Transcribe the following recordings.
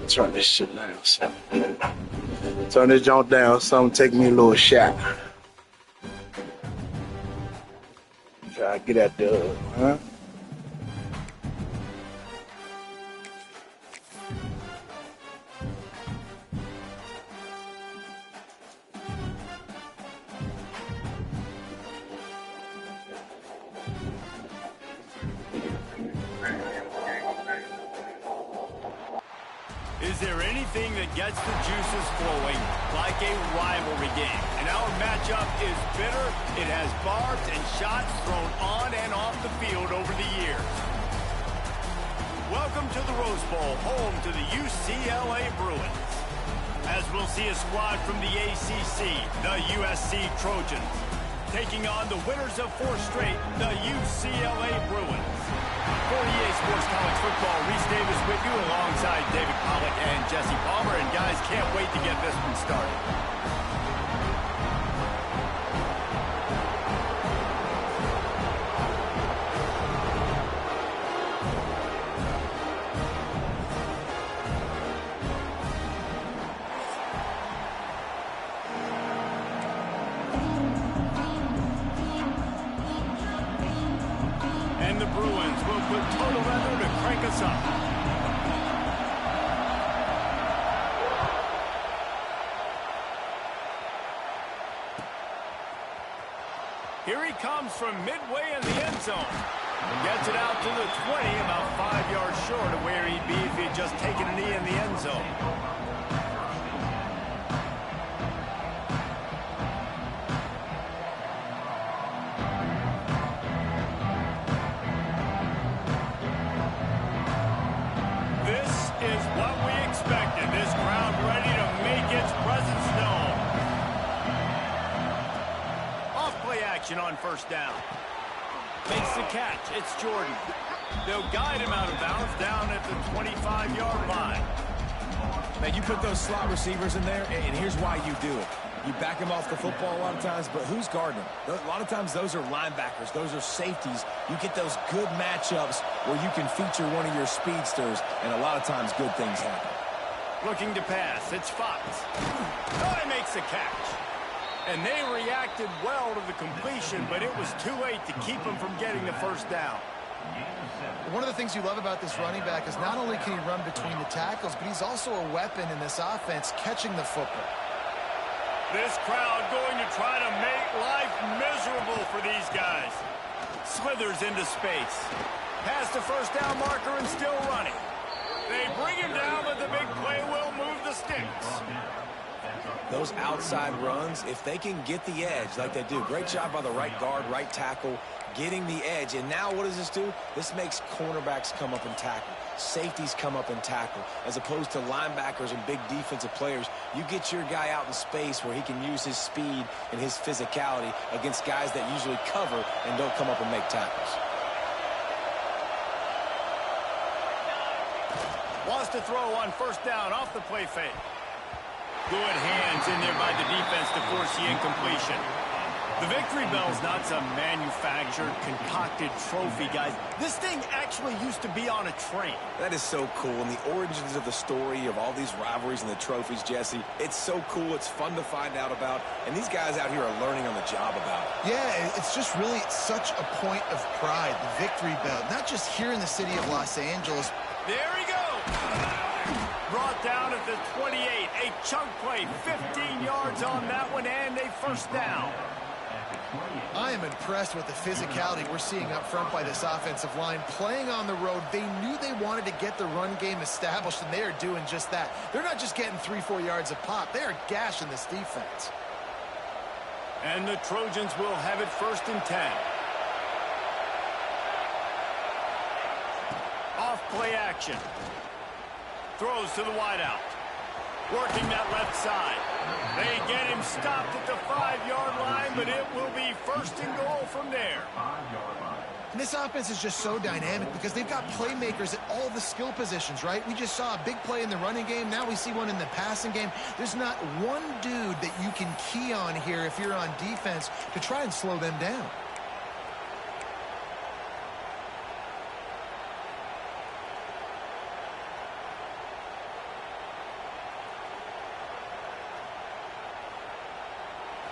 Turn this shit down. Turn this junk down. Something take me a little shot. Try to get that dub, huh? Is there anything that gets the juices flowing like a rivalry game? And our matchup is bitter. It has barbs and shots thrown on and off the field over the years. Welcome to the Rose Bowl, home to the UCLA Bruins. As we'll see a squad from the ACC, the USC Trojans, taking on the winners of 4 straight, the UCLA Bruins. For EA Sports College Football, Reese Davis with you alongside David Pollack and Jesse Palmer. And guys, can't wait to get this one started. And the Bruins will put total weather to crank us up. Here he comes from midway in the end zone. And gets it out to the 20, about 5 yards short of where he'd be if he had just taken a knee in the end zone. This crowd ready to make its presence known. Off play action on first down. Makes the catch. It's Jordan. They'll guide him out of bounds down at the 25-yard line. Man, you put those slot receivers in there, and here's why you do it. You back them off the football a lot of times, but who's guarding them? A lot of times those are linebackers. Those are safeties. You get those good matchups where you can feature one of your speedsters, and a lot of times good things happen. Looking to pass. It's Fox. Oh, he makes a catch. And they reacted well to the completion, but it was too late to keep him from getting the first down. One of the things you love about this running back is not only can he run between the tackles, but he's also a weapon in this offense, catching the football. This crowd going to try to make life miserable for these guys. Slithers into space. Past the first down marker and still running. They bring him down, but the big play will move the sticks. Those outside runs, if they can get the edge like they do, great job by the right guard, right tackle, getting the edge. And now what does this do? This makes cornerbacks come up and tackle. Safeties come up and tackle. As opposed to linebackers and big defensive players, you get your guy out in space where he can use his speed and his physicality against guys that usually cover and don't come up and make tackles. Wants to throw on first down off the play fake. Good hands in there by the defense to force the incompletion. The victory bell's not some manufactured, concocted trophy, guys. This thing actually used to be on a train. That is so cool, and the origins of the story of all these rivalries and the trophies, Jesse, it's so cool, it's fun to find out about, and these guys out here are learning on the job about it. Yeah, it's just really such a point of pride, the victory bell, not just here in the city of Los Angeles. There he goes. Brought down at the 28, a chunk play, 15 yards on that one, and a first down. I am impressed with the physicality we're seeing up front by this offensive line. Playing on the road, they knew they wanted to get the run game established, and they are doing just that. They're not just getting 3-4 yards a pop. They are gashing this defense. And the Trojans will have it 1st and 10. Off play action. Throws to the wideout. Working that left side. They get him stopped at the 5-yard line, but it will be 1st and goal from there. And this offense is just so dynamic because they've got playmakers at all the skill positions, right? We just saw a big play in the running game. Now we see one in the passing game. There's not one dude that you can key on here if you're on defense to try and slow them down.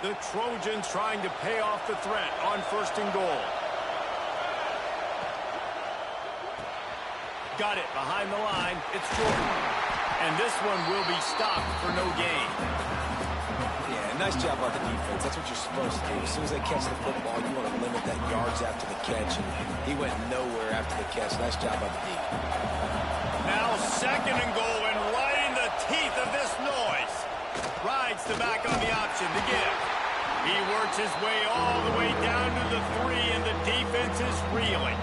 The Trojans trying to pay off the threat on 1st and goal. Got it behind the line. It's Jordan. And this one will be stopped for no gain. Yeah, nice job by the defense. That's what you're supposed to do. As soon as they catch the football, you want to limit that yards after the catch. And he went nowhere after the catch. Nice job by the D. Now 2nd and goal, and right in the teeth of this noise. Rides the back on the option to give. He works his way all the way down to the 3, and the defense is reeling.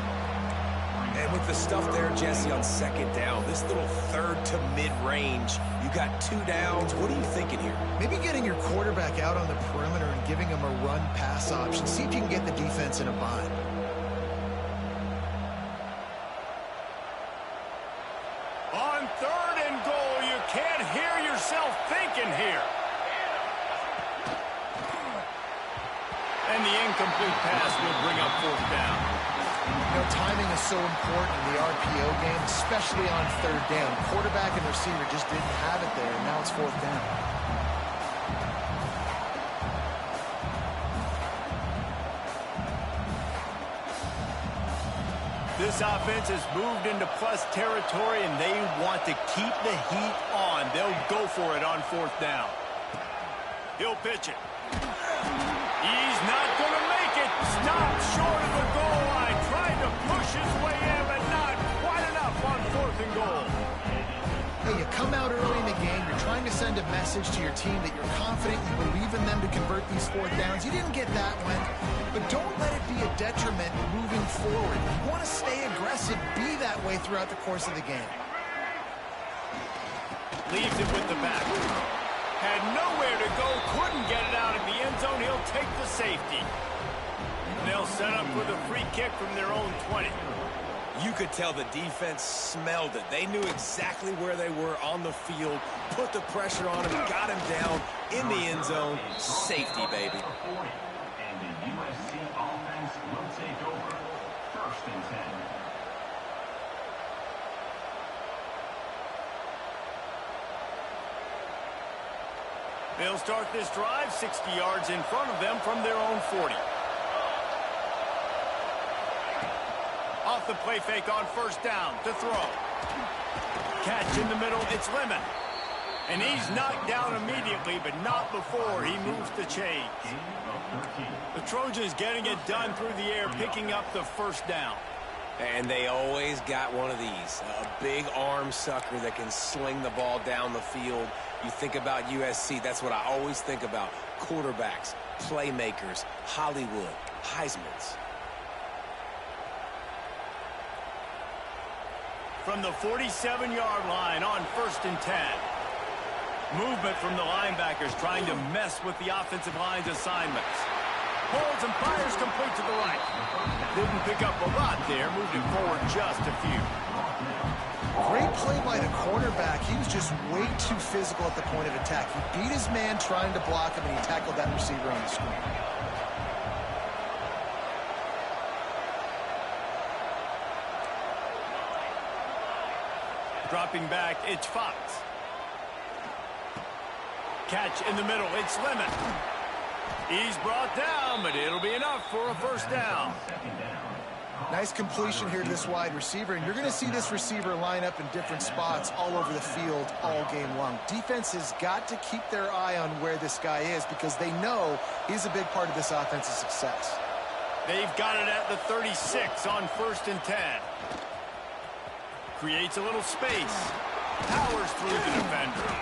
And with the stuff there, Jesse, on 2nd down, this little 3rd to mid-range, you got 2 downs. What are you thinking here? Maybe getting your quarterback out on the perimeter and giving him a run-pass option. See if you can get the defense in a bind. On 3rd and goal, you can't hear yourself thinking here. And the incomplete pass will bring up 4th down. You know, timing is so important in the RPO game, especially on 3rd down. Quarterback and receiver just didn't have it there, and now it's 4th down. This offense has moved into plus territory, and they want to keep the heat on. They'll go for it on 4th down. He'll pitch it. He's not going to make it. Stopped short of the goal line. Tried to push his way in, but not quite enough on 4th and goal. Hey, you come out early in the game. You're trying to send a message to your team that you're confident, you believe in them to convert these 4th downs. You didn't get that one, but don't let it be a detriment moving forward. You want to stay aggressive, be that way throughout the course of the game. Leaves it with the back. Had nowhere to go, couldn't get it out of the end zone. He'll take the safety. They'll set up with a free kick from their own 20. You could tell the defense smelled it. They knew exactly where they were on the field, put the pressure on him, got him down in the end zone. Safety, baby. And the USC offense will take over. 1st and 10. They'll start this drive 60 yards in front of them from their own 40. Off the play fake on 1st down to throw. Catch in the middle, it's Lemon. And he's knocked down immediately, but not before he moves the chains. The Trojans getting it done through the air, picking up the 1st down. And they always got one of these, a big arm sucker that can sling the ball down the field. You think about USC, that's what I always think about. Quarterbacks, playmakers, Hollywood, Heismans. From the 47-yard line on 1st and 10. Movement from the linebackers trying to mess with the offensive line's assignments. Holds and fires complete to the right. Didn't pick up a lot there, moved it forward just a few. Great play by the cornerback. He was just way too physical at the point of attack. He beat his man trying to block him, and he tackled that receiver on the screen. Dropping back, it's Fox. Catch in the middle, it's Lemon. He's brought down, but it'll be enough for a 1st down. Nice completion here to this wide receiver, and you're going to see this receiver line up in different spots all over the field all game long. Defense has got to keep their eye on where this guy is because they know he's a big part of this offense's success. They've got it at the 36 on 1st and 10. Creates a little space. Powers through the defender.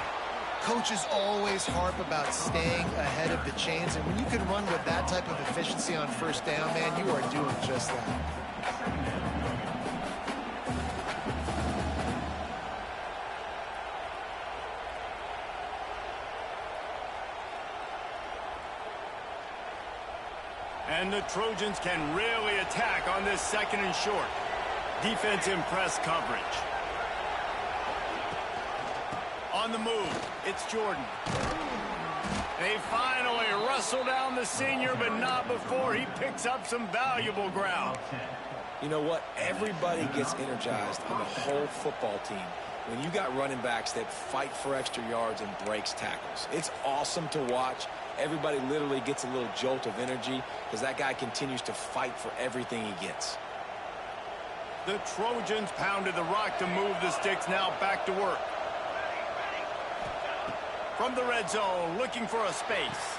Coaches always harp about staying ahead of the chains, and when you can run with that type of efficiency on 1st down, man, you are doing just that. And the Trojans can really attack on this 2nd and short. Defense in press coverage. On the move, it's Jordan. They finally wrestle down the senior, but not before he picks up some valuable ground. You know what? Everybody gets energized on the whole football team when you got running backs that fight for extra yards and breaks tackles. It's awesome to watch. Everybody literally gets a little jolt of energy because that guy continues to fight for everything he gets. The Trojans pounded the rock to move the sticks, now back to work. From the red zone, looking for a space.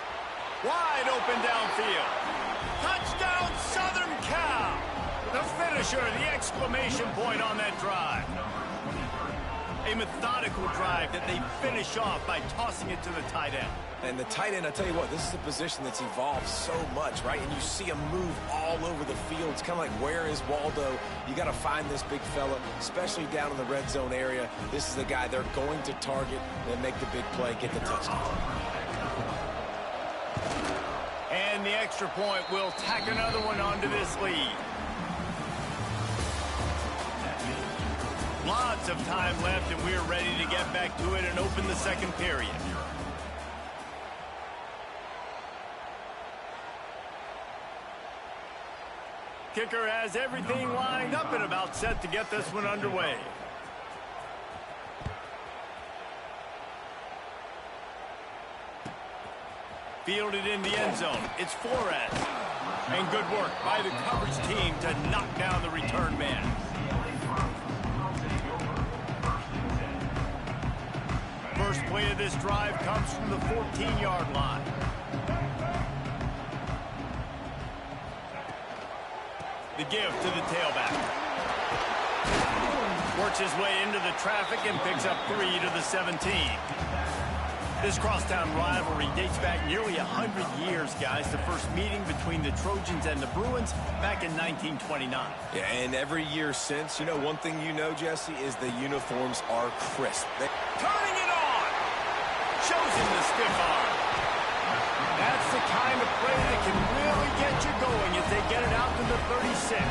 Wide open downfield. Touchdown, Southern Cal! The finisher, the exclamation point on that drive. A methodical drive that they finish off by tossing it to the tight end. And the tight end, I tell you what, this is a position that's evolved so much, right? And you see him move all over the field. It's kind of like, where is Waldo? You got to find this big fella, especially down in the red zone area. This is the guy they're going to target and make the big play, get the touchdown. And the extra point will tack another one onto this lead. Lots of time left, and we're ready to get back to it and open the second period. Kicker has everything lined up and about set to get this one underway. Fielded in the end zone. It's Flores. And good work by the coverage team to knock down the return man. First play of this drive comes from the 14-yard line. The give to the tailback. Works his way into the traffic and picks up 3 to the 17. This crosstown rivalry dates back nearly 100 years, guys. The first meeting between the Trojans and the Bruins back in 1929. Yeah, and every year since, you know, one thing you know, Jesse, is the uniforms are crisp. Turning it on! Shows him the stiff arm. That's the kind of play that can really get you going as they get it out to the 36.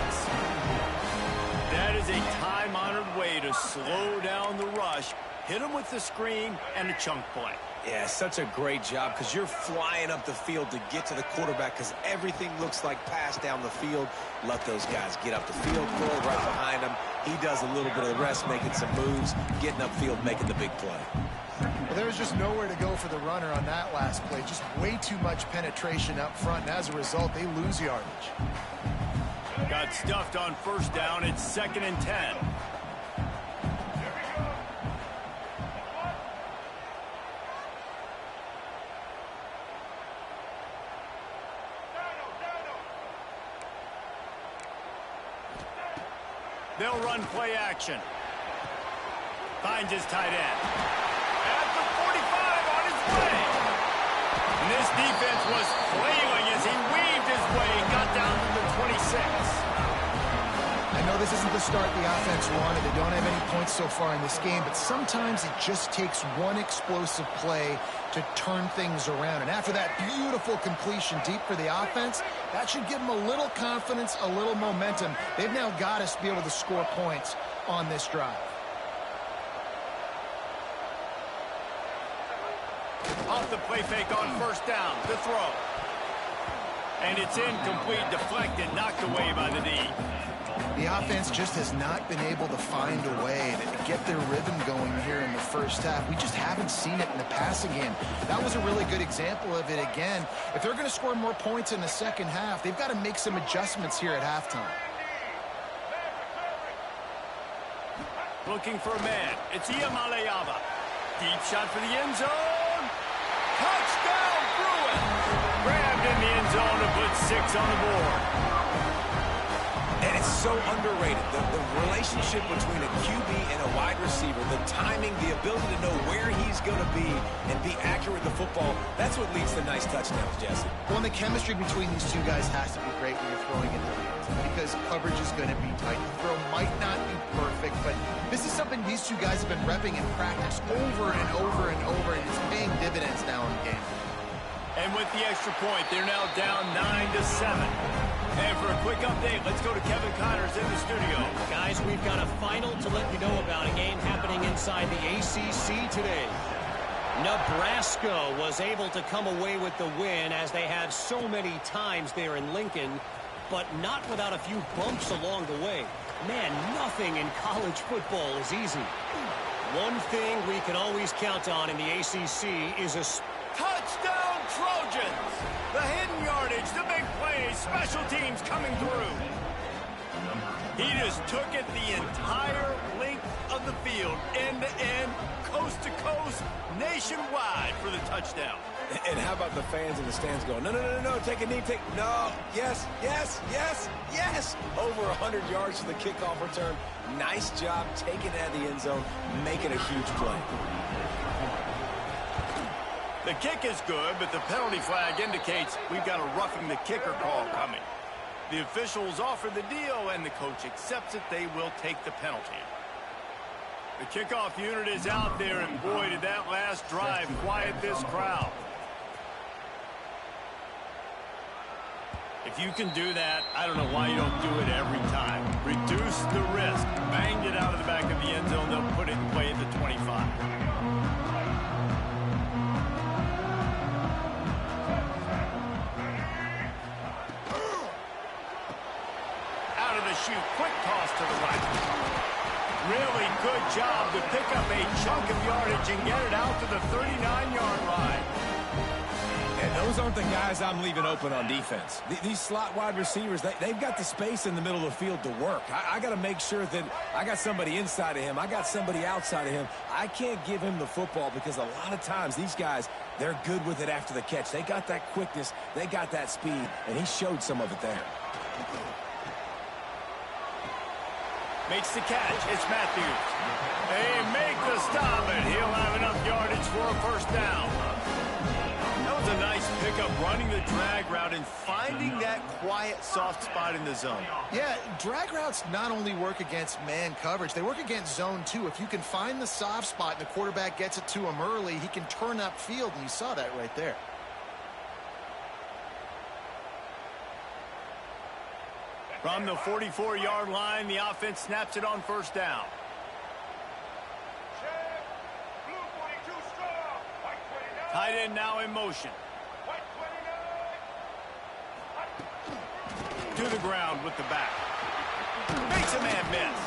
That is a time-honored way to slow down the rush, hit him with the screen, and a chunk play. Yeah, such a great job because you're flying up the field to get to the quarterback because everything looks like pass down the field. Let those guys get up the field, throw it right behind him. He does a little bit of the rest, making some moves, getting upfield, making the big play. Well, there was just nowhere to go for the runner on that last play. Just way too much penetration up front, and as a result, they lose yardage. Got stuffed on first down. It's 2nd and 10. They'll run play action. Finds his tight end. At the 45 on his way. And this defense was flailing as he weaved his way and got down to the 26. I know this isn't the start the offense wanted. They don't have any points so far in this game, but sometimes it just takes one explosive play to turn things around. And after that beautiful completion deep for the offense, that should give them a little confidence, a little momentum. They've now got us to be able to score points on this drive. Off the play fake on first down, the throw. And it's incomplete, deflected, knocked away by the D. The offense just has not been able to find a way to get their rhythm going here in the first half. We just haven't seen it in the passing game. That was a really good example of it again. If they're going to score more points in the second half, they've got to make some adjustments here at halftime. Looking for a man. It's Iamaleava. Deep shot for the end zone. Touchdown, Bruins! Grabbed in the end zone to put 6 on the board. And it's so underrated. The relationship between a QB and a wide receiver, the timing, the ability to know where he's going to be and be accurate with the football, that's what leads to nice touchdowns, Jesse. Well, and the chemistry between these two guys has to be great when you're throwing in the hands because coverage is going to be tight. The throw might not be perfect, but this is something these two guys have been repping in practice over and over and over, and it's paying dividends now in the game. And with the extra point, they're now down 9-7. And for a quick update, let's go to Kevin Connors in the studio. Guys, we've got a final to let you know about, a game happening inside the ACC today. Nebraska was able to come away with the win as they have so many times there in Lincoln, but not without a few bumps along the way. Man, nothing in college football is easy. One thing we can always count on in the ACC is a Touchdown, Trojans! The hidden yardage, the big plays, special teams coming through. He just took it the entire length of the field, end to end, coast to coast, nationwide for the touchdown. And how about the fans in the stands going, no, no, no, no, take a knee, no, yes, yes, yes, yes. Over 100 yards to the kickoff return. Nice job taking it out of the end zone, making a huge play. The kick is good, but the penalty flag indicates we've got a roughing the kicker call coming. The officials offer the deal, and the coach accepts it. They will take the penalty. The kickoff unit is out there, and boy, did that last drive quiet this crowd. If you can do that, I don't know why you don't do it every time. Reduce the risk. Banged it out of the back of the end zone. They'll put it in play at the 25. Shoot, quick toss to the right. Really good job to pick up a chunk of yardage and get it out to the 39-yard line. And those aren't the guys I'm leaving open on defense. These slot wide receivers, they've got the space in the middle of the field to work. I got to make sure that I got somebody inside of him. I got somebody outside of him. I can't give him the football because a lot of times these guys, they're good with it after the catch. They got that quickness. They got that speed, and he showed some of it there. Makes the catch. It's Matthews. They make the stop, and he'll have enough yardage for a first down. That was a nice pickup, running the drag route and finding that quiet, soft spot in the zone. Yeah, drag routes not only work against man coverage, they work against zone too. If you can find the soft spot and the quarterback gets it to him early, he can turn upfield, and you saw that right there. From the 44-yard line, the offense snaps it on first down. Tight end now in motion. To the ground with the back. Makes a man miss.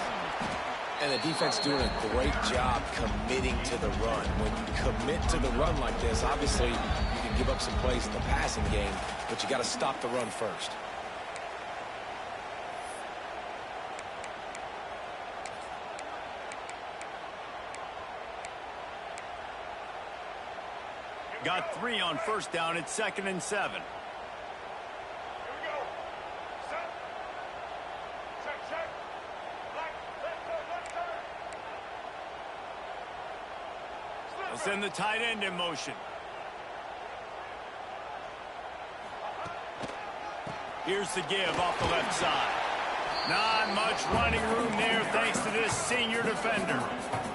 And the defense doing a great job committing to the run. When you commit to the run like this, obviously you can give up some plays in the passing game, but you got to stop the run first. Got 3 on first down. It's 2nd and 7. They'll send the tight end in motion. Here's the give off the left side. Not much running room there thanks to this senior defender.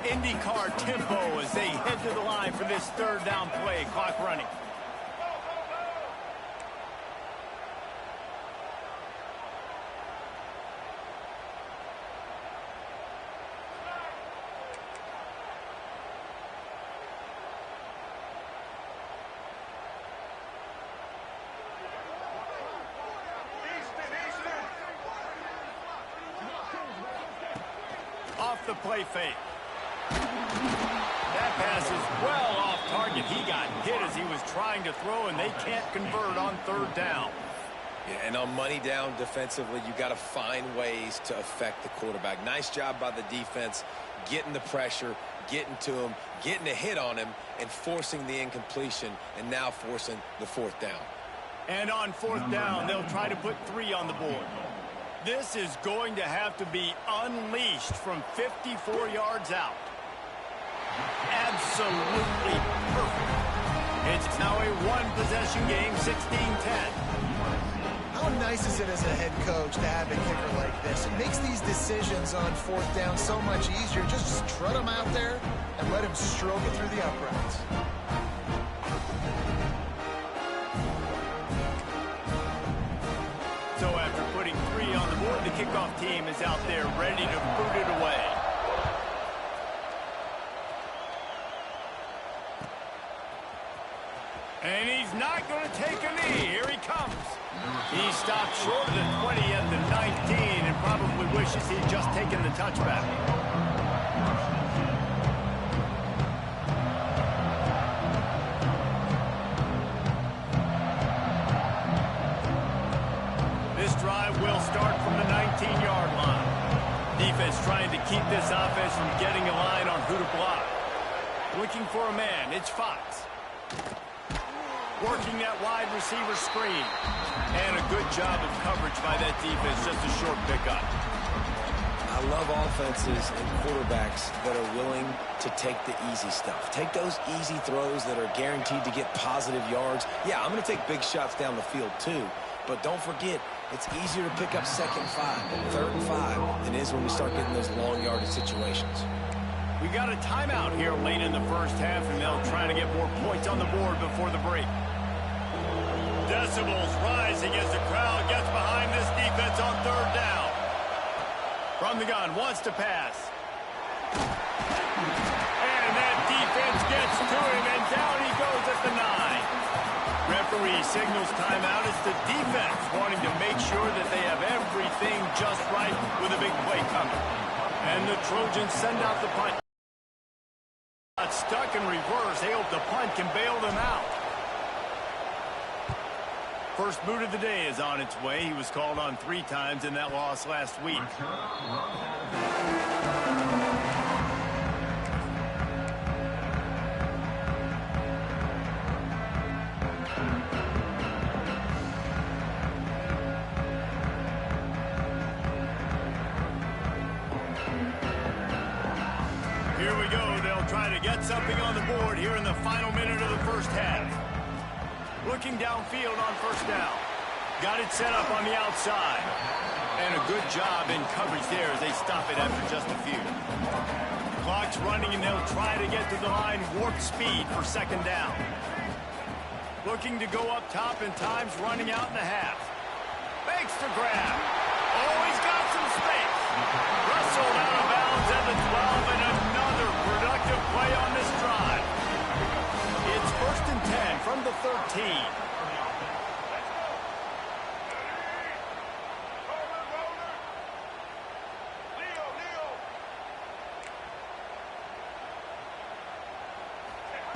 IndyCar tempo as they head to the line for this third down play. Clock running. Off the play fake. That pass is well off target. He got hit as he was trying to throw, and they can't convert on third down. Yeah, and on money down defensively, you got to find ways to affect the quarterback. Nice job by the defense, getting the pressure, getting to him, getting a hit on him, and forcing the incompletion, and now forcing the fourth down. And on fourth down, they'll try to put 3 on the board. This is going to have to be unleashed from 54 yards out. Absolutely perfect. It's now a one-possession game, 16-10. How nice is it as a head coach to have a kicker like this? It makes these decisions on fourth down so much easier. Just strut him out there and let him stroke it through the uprights. So after putting 3 on the board, the kickoff team is out there ready to boot it away. And he's not going to take a knee. Here he comes. He stopped short of the 20 at the 19 and probably wishes he'd just taken the touchback. start from the 19-yard line. Defense trying to keep this offense from getting a line on who to block. Looking for a man, it's Fox. Working that wide receiver screen. And a good job of coverage by that defense, just a short pickup. I love offenses and quarterbacks that are willing to take the easy stuff. Take those easy throws that are guaranteed to get positive yards. Yeah, I'm going to take big shots down the field too. But don't forget, it's easier to pick up 2nd and 5, 3rd and 5 than it is when we start getting those long yardage situations. We got a timeout here late in the first half, and they'll try to get more points on the board before the break. Decibels rising as the crowd gets behind this defense on 3rd down. From the gun, wants to pass. And that defense gets to him, and down he goes at the 9. Referee signals timeout. It's the defense wanting to make sure that they have everything just right with a big play coming. And the Trojans send out the punt. Got stuck in reverse. They hope the punt can bail them out. First boot of the day is on its way. He was called on 3 times in that loss last week. Here we go. They'll try to get something on the board here in the final minute of the first half. Looking downfield on 1st down. Got it set up on the outside. And a good job in coverage there as they stop it after just a few. Clock's running, and they'll try to get to the line warp speed for 2nd down. Looking to go up top, and time's running out in the half. Fakes the grab. Oh, he's got some space. Wrestled out of bounds at the 12, and another productive play on this drive. It's 1st and 10 from the 13.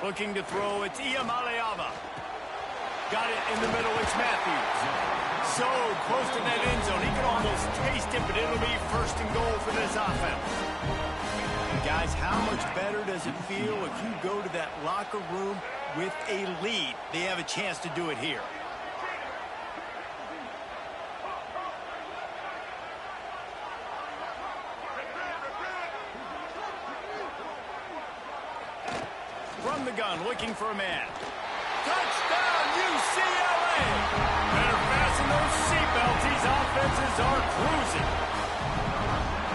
Looking to throw, it's Iamaleava. Got it in the middle, it's Matthews. So close to that end zone, he could almost taste it, but it'll be 1st and goal for this offense. Guys, how much better does it feel if you go to that locker room with a lead? They have a chance to do it here. From the gun, looking for a man. Touchdown, UCLA! Better fasten those seatbelts. These offenses are cruising.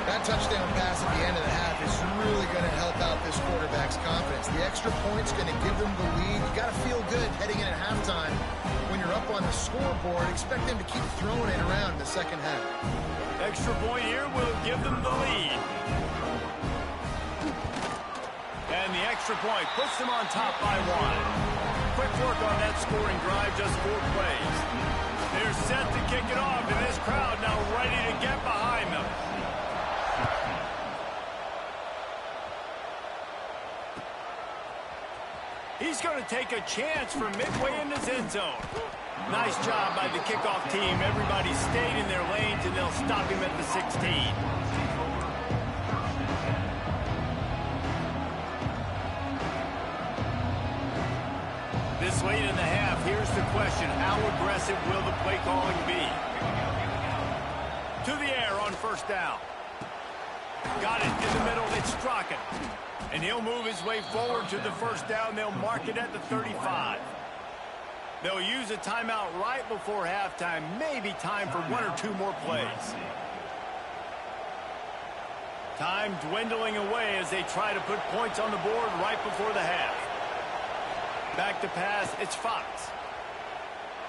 That touchdown pass at the end of the half is really going to help out this quarterback's confidence. The extra point's going to give them the lead. You got to feel good heading in at halftime. When you're up on the scoreboard, expect them to keep throwing it around in the 2nd half. Extra point here will give them the lead. And the extra point puts them on top by 1. Quick work on that scoring drive, just 4 plays. They're set to kick it off, and this crowd now ready to get behind them. He's going to take a chance from midway in his end zone. Nice job by the kickoff team. Everybody stayed in their lanes, and they'll stop him at the 16. This late in the half, here's the question. How aggressive will the play calling be? To the air on 1st down. Got it in the middle. It's Strachan. And he'll move his way forward to the 1st down. They'll mark it at the 35. They'll use a timeout right before halftime. Maybe time for 1 or 2 more plays. Time dwindling away as they try to put points on the board right before the half. Back to pass, it's Fox.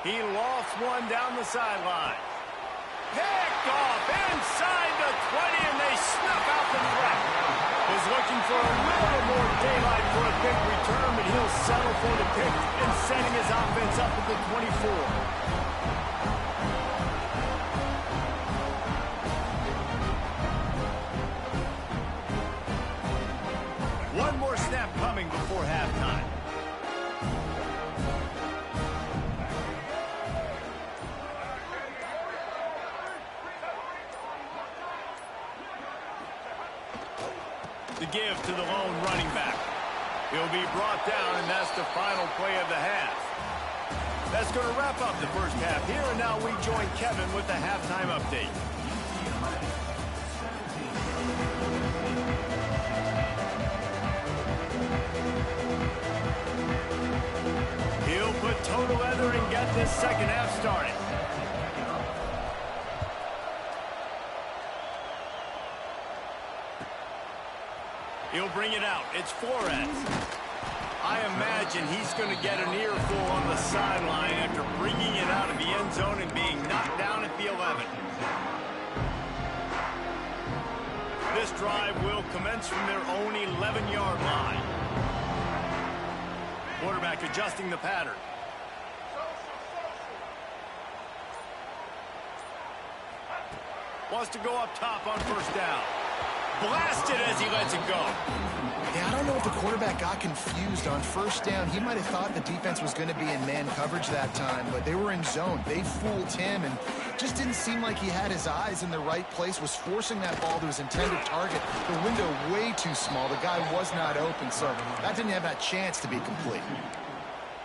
He lofts one down the sideline. Picked off inside the 20, and they snuff out the threat. Is looking for a little more daylight for a big return, but he'll settle for the pick and setting his offense up at the 24. One more snap coming before halftime. The give to the lone running back. He'll be brought down, and that's the final play of the half. That's going to wrap up the first half here, and now we join Kevin with the halftime update. He'll put total leather and get this second half started. He'll bring it out. It's Flores. I imagine he's going to get an earful on the sideline after bringing it out of the end zone and being knocked down at the 11. This drive will commence from their own 11-yard line. Quarterback adjusting the pattern. Wants to go up top on first down. Blasted as he lets it go. Yeah, I don't know if the quarterback got confused on first down. He might have thought the defense was going to be in man coverage that time, but they were in zone. They fooled him and just didn't seem like he had his eyes in the right place, was forcing that ball to his intended target. The window way too small. The guy was not open, so that didn't have that chance to be complete.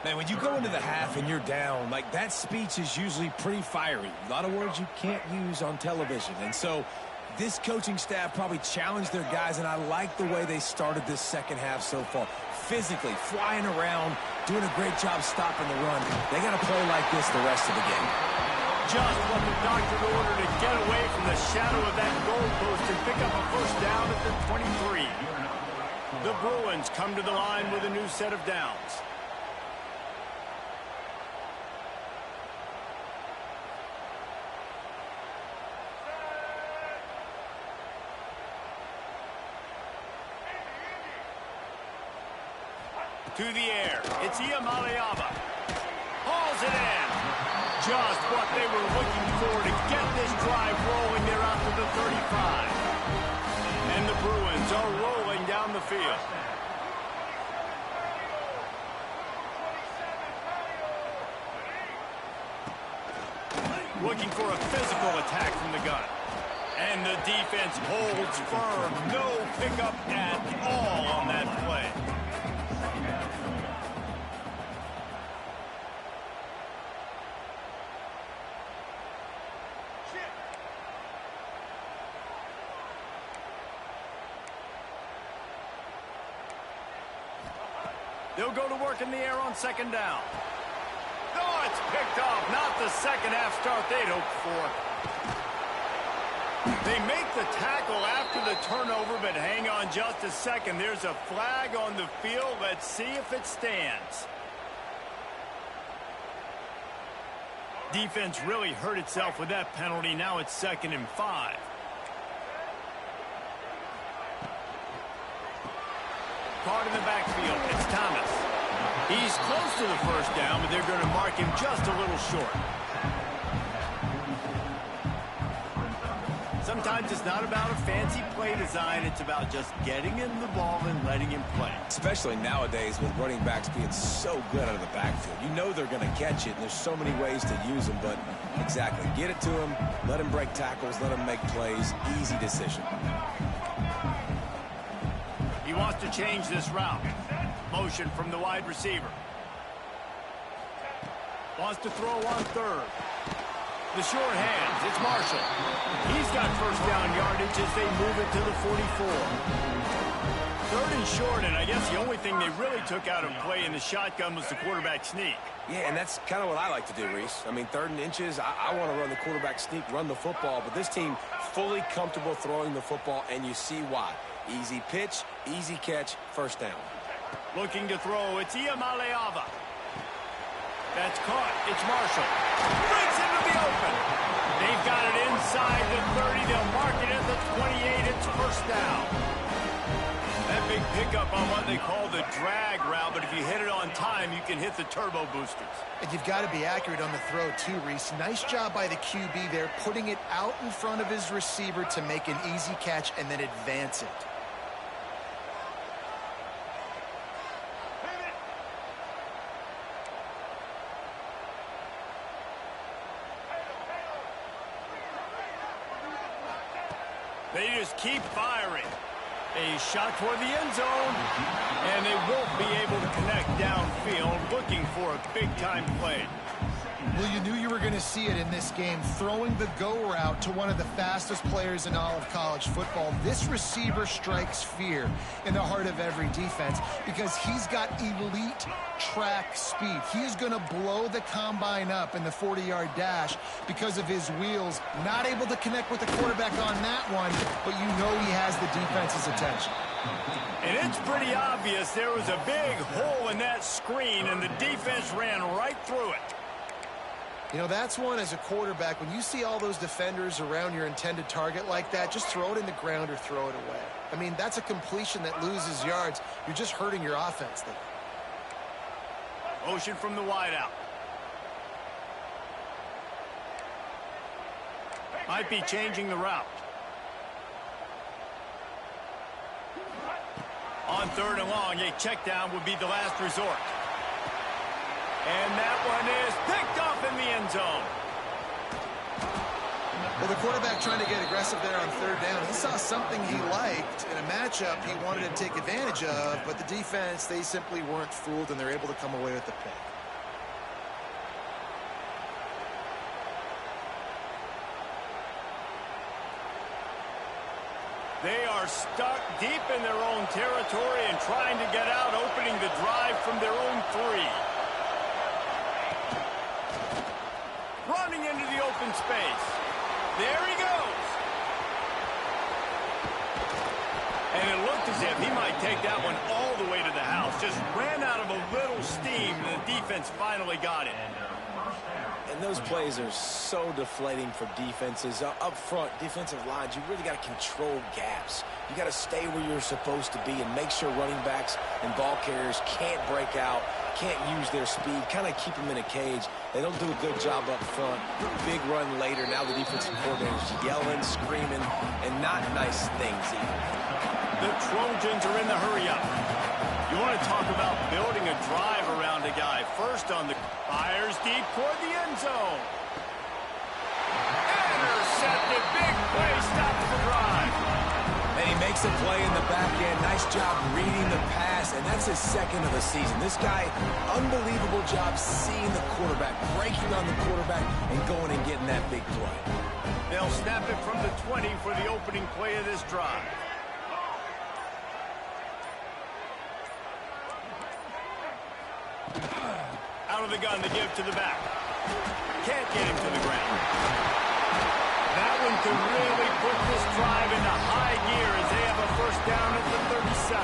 Man, when you go into the half and you're down, like that speech is usually pretty fiery. A lot of words you can't use on television. And so this coaching staff probably challenged their guys, and I like the way they started this second half so far. Physically, flying around, doing a great job stopping the run. They got to play like this the rest of the game. Just what the doctor ordered to get away from the shadow of that goalpost and pick up a first down at the 23. The Bruins come to the line with a new set of downs. To the air. It's Iamaleava. Hauls it in. Just what they were looking for to get this drive rolling. They're out to the 35. And the Bruins are rolling down the field. Looking for a physical attack from the gun. And the defense holds firm. No pickup at all on that play. They'll go to work in the air on second down. Oh, it's picked off. Not the second half start they'd hoped for. They make the tackle after the turnover, but hang on just a second. There's a flag on the field. Let's see if it stands. Defense really hurt itself with that penalty. Now it's 2nd and 5. Caught in the backfield. It's Thomas. He's close to the first down, but they're going to mark him just a little short. Sometimes it's not about a fancy play design. It's about just getting him the ball and letting him play. Especially nowadays with running backs being so good out of the backfield. You know they're going to catch it, and there's so many ways to use them, but exactly. Get it to him, let him break tackles, let him make plays. Easy decision. He wants to change this route. Motion from the wide receiver. Wants to throw on third. The short hands. It's Marshall. He's got first down yardage as they move it to the 44. 3rd and short, and I guess the only thing they really took out of play in the shotgun was the quarterback sneak. Yeah, and that's kind of what I like to do, Reese. I mean, 3rd and inches, I want to run the quarterback sneak, run the football, but this team fully comfortable throwing the football, and you see why. Easy pitch, easy catch, first down. Looking to throw, it's Iamaleava. That's caught, it's Marshall. Breaks into the open. They've got it inside the 30. They'll mark it at the 28. It's first down. That big pickup on what they call the drag route, but if you hit it on time, you can hit the turbo boosters. And you've got to be accurate on the throw too, Reese. Nice job by the QB there, putting it out in front of his receiver to make an easy catch and then advance it. They just keep firing. A shot toward the end zone, and they won't be able to connect downfield, looking for a big-time play. Well, you knew you were going to see it in this game, throwing the go route to one of the fastest players in all of college football. This receiver strikes fear in the heart of every defense because he's got elite track speed. He is going to blow the combine up in the 40-yard dash because of his wheels. Not able to connect with the quarterback on that one, but you know he has the defense's attention. And it's pretty obvious there was a big hole in that screen, and the defense ran right through it. You know, that's one as a quarterback, when you see all those defenders around your intended target like that, just throw it in the ground or throw it away. I mean, that's a completion that loses yards. You're just hurting your offense there. Motion from the wideout. Might be changing the route. On 3rd and long, a check down would be the last resort. And that one is picked off in the end zone. Well, the quarterback trying to get aggressive there on 3rd down. He saw something he liked in a matchup he wanted to take advantage of, but the defense, they simply weren't fooled, and they're able to come away with the pick. They are stuck deep in their own territory and trying to get out, opening the drive from their own 3. Running into the open space. There he goes. And it looked as if he might take that one all the way to the house. Just ran out of a little steam, and the defense finally got it. And those plays are so deflating for defenses. Up front, defensive lines, you really got to control gaps. You got to stay where you're supposed to be and make sure running backs and ball carriers can't break out, can't use their speed, kind of keep them in a cage. They don't do a good job up front. Big run later. Now the defensive coordinator's yelling, screaming, and not nice things either. The Trojans are in the hurry-up. You want to talk about building a drive around a guy. First on the fires deep toward the end zone. Intercepted. Big play. Stops the drive. And he makes a play in the back end. Nice job reading the pass, and that's his 2nd of the season. This guy, unbelievable job seeing the quarterback, breaking on the quarterback, and going and getting that big play. They'll snap it from the 20 for the opening play of this drive. Out of the gun to give to the back. Can't get him to the ground. That one could really put this drive into high gear as they have a first down at the 37.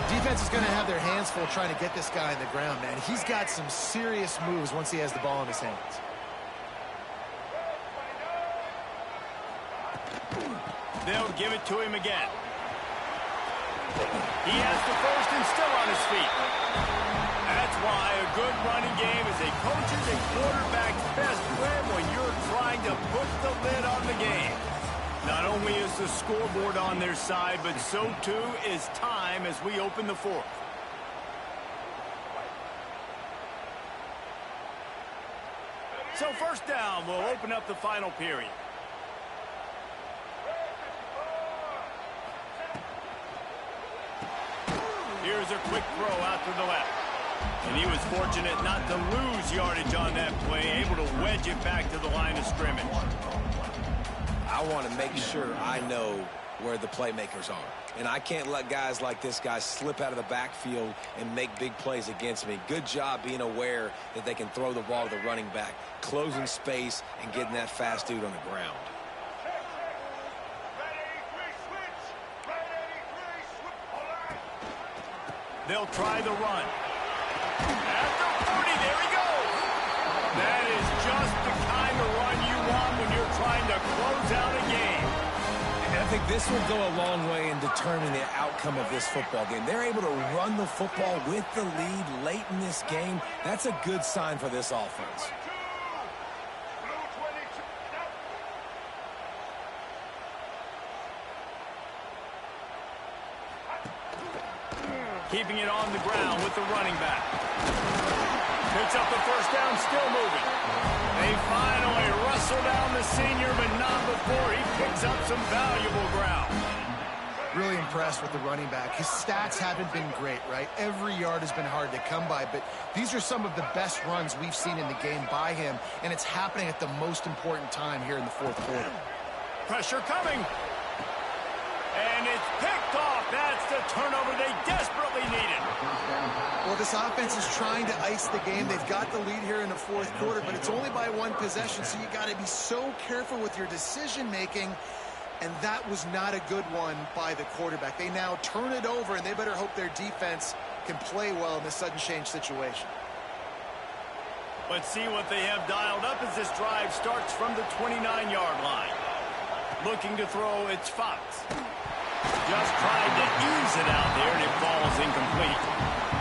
Defense is going to have their hands full trying to get this guy on the ground, man. He's got some serious moves once he has the ball in his hands. They'll give it to him again. He has the first and still on his feet. That's why a good running game is a coach's and quarterback's best friend when you're trying to put the lid on the game. Not only is the scoreboard on their side, but so too is time as we open the 4th. So first down will open up the final period. Here's a quick throw out to the left. And he was fortunate not to lose yardage on that play, able to wedge it back to the line of scrimmage. I want to make sure I know where the playmakers are. And I can't let guys like this guy slip out of the backfield and make big plays against me. Good job being aware that they can throw the ball to the running back, closing space, and getting that fast dude on the ground. They'll try the run. At the 40, there he goes. That is just the kind of run you want when you're trying to close out a game. And I think this will go a long way in determining the outcome of this football game. They're able to run the football with the lead late in this game. That's a good sign for this offense. Keeping it on the ground with the running back. Picks up the first down, still moving. They finally wrestle down the senior, but not before he picks up some valuable ground. Really impressed with the running back. His stats haven't been great, right? Every yard has been hard to come by, but these are some of the best runs we've seen in the game by him, and it's happening at the most important time here in the fourth quarter. Pressure coming. And it's picked off. That's the turnover they desperately needed. Well, this offense is trying to ice the game. They've got the lead here in the fourth quarter, but it's only by one possession, so you got to be so careful with your decision-making. And that was not a good one by the quarterback. They now turn it over, and they better hope their defense can play well in this sudden change situation. Let's see what they have dialed up as this drive starts from the 29-yard line. Looking to throw, it's Fox. Just tried to ease it out there, and it falls incomplete.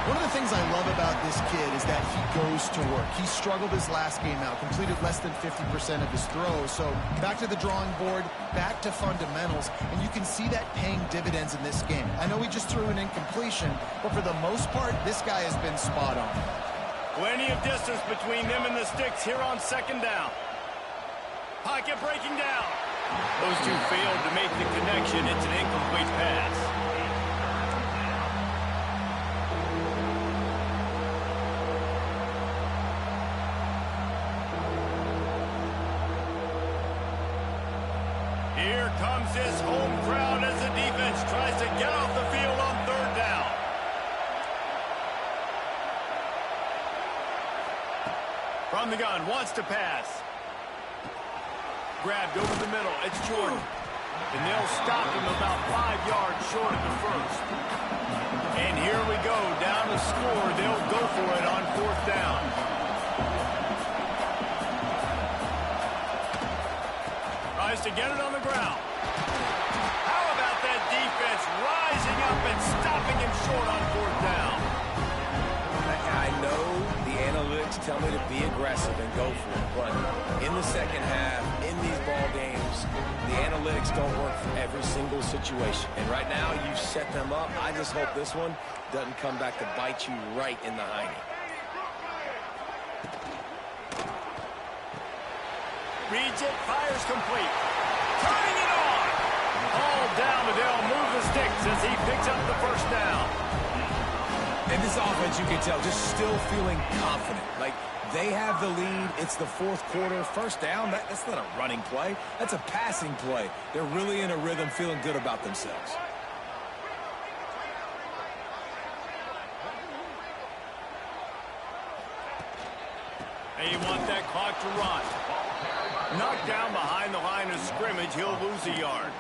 One of the things I love about this kid is that he goes to work. He struggled his last game out, completed less than 50% of his throws. So back to the drawing board, back to fundamentals, and you can see that paying dividends in this game. I know he just threw an incompletion, but for the most part, this guy has been spot on. Plenty of distance between them and the sticks here on second down. Pocket breaking down. Those two failed to make the connection. It's an incomplete pass. Here comes this home crowd as the defense tries to get off the field on third down. From the gun, wants to pass. Grabbed over the middle, it's Jordan. And they'll stop him about 5 yards short of the first. And here we go, down to score. They'll go for it on fourth down. Tries to get it on the ground. How about that defense rising up and stopping him short on fourth down? I know the analytics tell me to be aggressive and go for it, but in the second half, in these ball games, the analytics don't work for every single situation. And right now, you've set them up. I just hope this one doesn't come back to bite you right in the hiney. Reads it, fires complete. Turning it on. All down, but they'll move the sticks as he picks up the first down. And this offense, you can tell, just still feeling confident. Like, they have the lead. It's the fourth quarter. First down, that's not a running play. That's a passing play. They're really in a rhythm, feeling good about themselves. They want that clock to run. Knocked down behind the line of scrimmage, he'll lose a yard.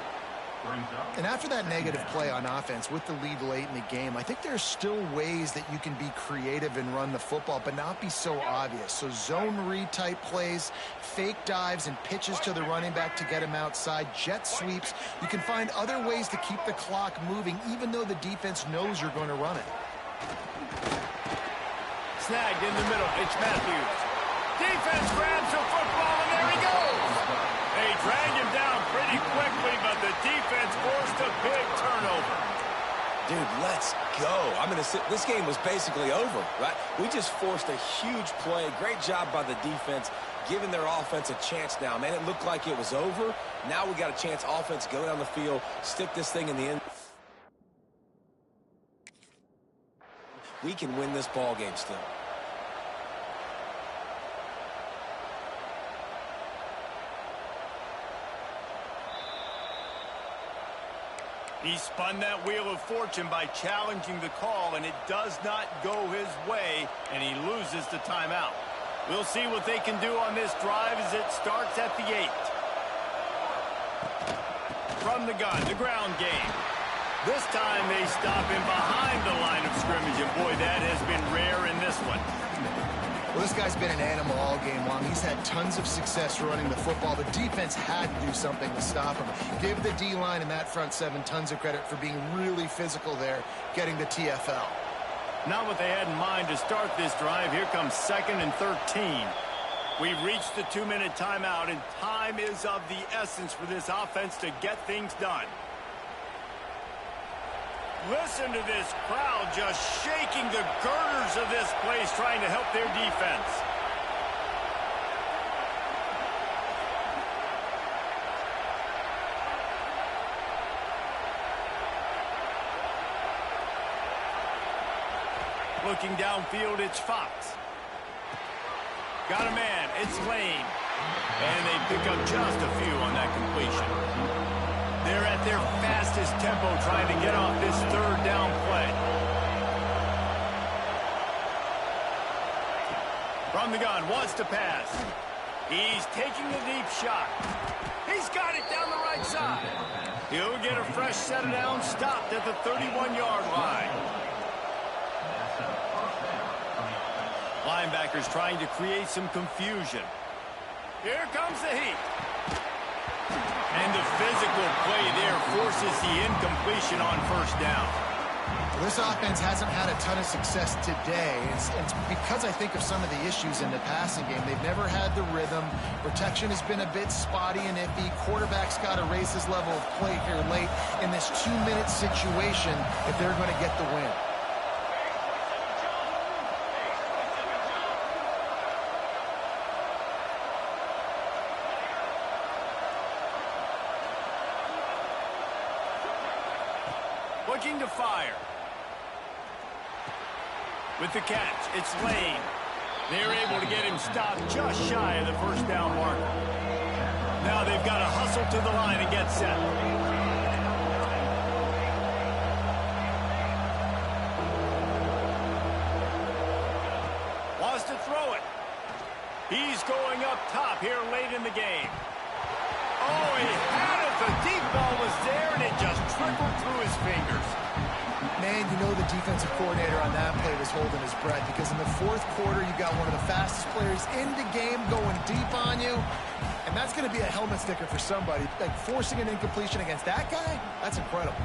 And after that negative play on offense with the lead late in the game, I think there's still ways that you can be creative and run the football, but not be so obvious. So zone read type plays, fake dives and pitches to the running back to get him outside, jet sweeps. You can find other ways to keep the clock moving, even though the defense knows you're going to run it. Snagged in the middle, it's Matthews. Defense grabs the football, and there he goes. They drag him down pretty quickly, but the defense forced a big turnover. Dude, let's go. This game was basically over, right? We just forced a huge play. Great job by the defense, giving their offense a chance now. Man, it looked like it was over. Now we got a chance. Offense, go down the field, stick this thing in the end. We can win this ball game still. He spun that wheel of fortune by challenging the call, and it does not go his way, and he loses the timeout. We'll see what they can do on this drive as it starts at the 8. From the gun, the ground game. This time they stop him behind the line of scrimmage, and boy, that has been rare in this one. Well, this guy's been an animal all game long. He's had tons of success running the football. The defense had to do something to stop him. Give the D-line and that front seven tons of credit for being really physical there, getting the TFL. Not what they had in mind to start this drive. Here comes 2nd and 13. We've reached the 2-minute timeout, and time is of the essence for this offense to get things done. Listen to this crowd just shaking the girders of this place, trying to help their defense. looking downfield, it's Fox. Got a man, it's Lane. And they pick up just a few on that completion. They're at their fastest tempo trying to get off this third down play. From the gun, wants to pass. He's taking a deep shot. He's got it down the right side. He'll get a fresh set of downs stopped at the 31-yard line. Linebackers trying to create some confusion. Here comes the heat. And the physical play there forces the incompletion on first down. Well, this offense hasn't had a ton of success today. It's because I think of some of the issues in the passing game. They've never had the rhythm. Protection has been a bit spotty and iffy. Quarterback's got to raise his level of play here late in this 2-minute situation if they're going to get the win. Looking to fire. With the catch, it's Lane. They're able to get him stopped just shy of the first down marker. Now they've got to hustle to the line and get set. Wants to throw it. He's going up top here late in the game. Oh, he had it. The deep ball was there, and it just trickled through his fingers. Man, you know the defensive coordinator on that play was holding his breath because in the fourth quarter, you got one of the fastest players in the game going deep on you, and that's going to be a helmet sticker for somebody. Like, forcing an incompletion against that guy, that's incredible.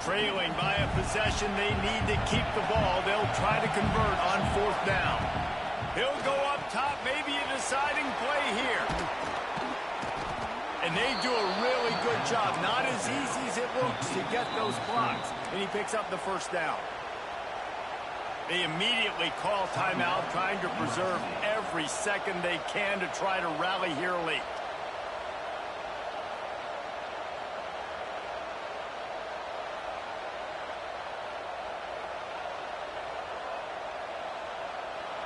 Trailing by a possession, they need to keep the ball. They'll try to convert on fourth down. He'll go up top, maybe a deciding play here. And they do a really good job, not as easy as it looks, to get those blocks. And he picks up the first down. They immediately call timeout, trying to preserve every second they can to try to rally here late.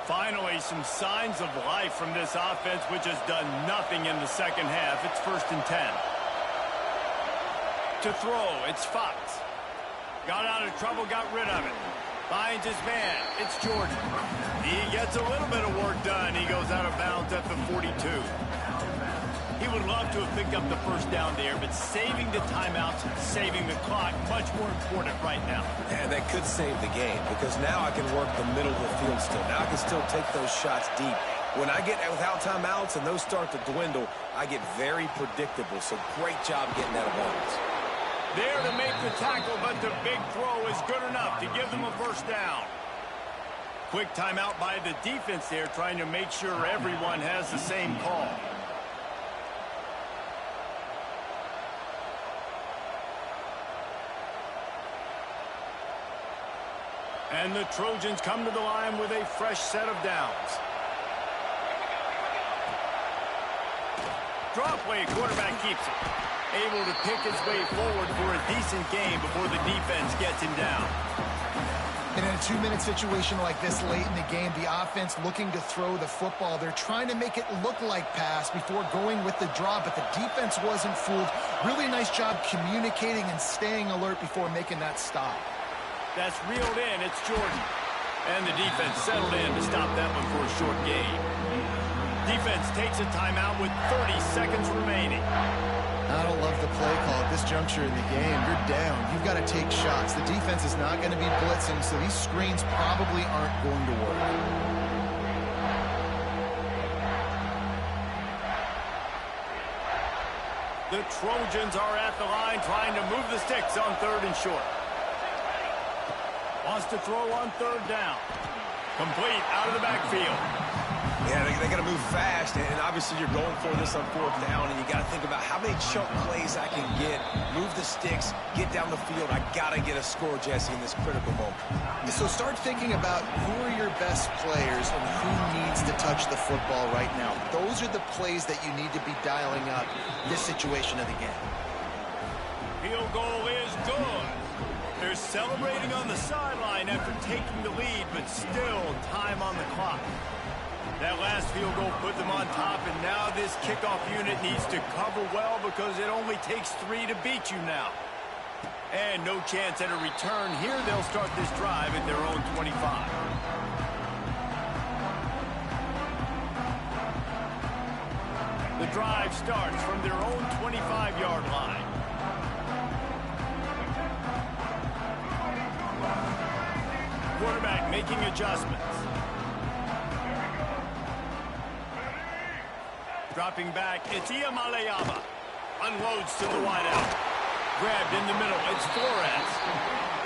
Finally, some signs of life from this offense, which has done nothing in the second half. It's 1st and 10. To throw, it's Fox. Got out of trouble, got rid of it. Finds his man. It's Jordan. He gets a little bit of work done. He goes out of bounds at the 42. He would love to have picked up the first down there, but saving the timeouts, saving the clock, much more important right now. And that could save the game because now I can work the middle of the field still. Now I can still take those shots deep. When I get without timeouts and those start to dwindle, I get very predictable. So great job getting out of bounds. There to make the tackle, but the big throw is good enough to give them a first down. Quick timeout by the defense there, trying to make sure everyone has the same call. And the Trojans come to the line with a fresh set of downs. Draw play, quarterback keeps it. Able to pick his way forward for a decent game before the defense gets him down. And in a 2-minute situation like this late in the game, the offense looking to throw the football. They're trying to make it look like pass before going with the draw, but the defense wasn't fooled. Really nice job communicating and staying alert before making that stop. That's reeled in. It's Jordan. And the defense settled in to stop that one for a short gain. Defense takes a timeout with 30 seconds remaining. I don't love the play call at this juncture in the game. You're down. You've got to take shots. The defense is not going to be blitzing, so these screens probably aren't going to work. The Trojans are at the line trying to move the sticks on 3rd and short. Wants to throw on 3rd down. Complete out of the backfield. Yeah, they got to move fast, and obviously you're going for this on 4th down, and you got to think about how many chunk plays I can get, move the sticks, get down the field. I got to get a score, Jesse, in this critical moment. So start thinking about who are your best players and who needs to touch the football right now. Those are the plays that you need to be dialing up this situation of the game. Field goal is good. They're celebrating on the sideline after taking the lead, but still time on the clock. That last field goal put them on top, and now this kickoff unit needs to cover well because it only takes 3 to beat you now. And no chance at a return here. They'll start this drive at their own 25. The drive starts from their own 25-yard line. Quarterback making adjustments. Dropping back, it's Iamaleava. Unloads to the wideout. Grabbed in the middle, it's Flores.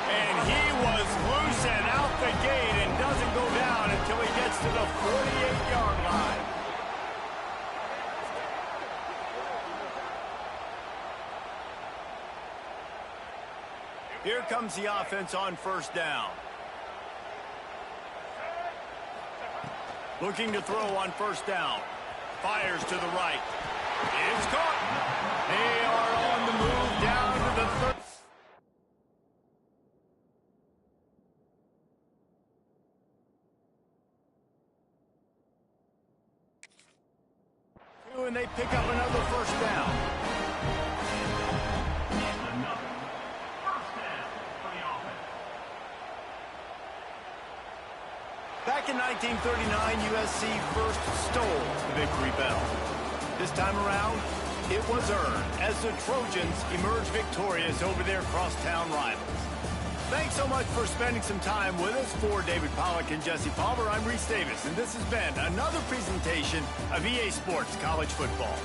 And he was loose and out the gate and doesn't go down until he gets to the 48-yard line. Here comes the offense on 1st down. Looking to throw on 1st down. Fires to the right. It's caught. They are on the move down to the 30. And they pick up another 1st down. Back in 1939, USC first stole the victory bell. This time around, it was earned as the Trojans emerged victorious over their crosstown rivals. Thanks so much for spending some time with us. For David Pollack and Jesse Palmer, I'm Reese Davis, and this has been another presentation of EA Sports College Football.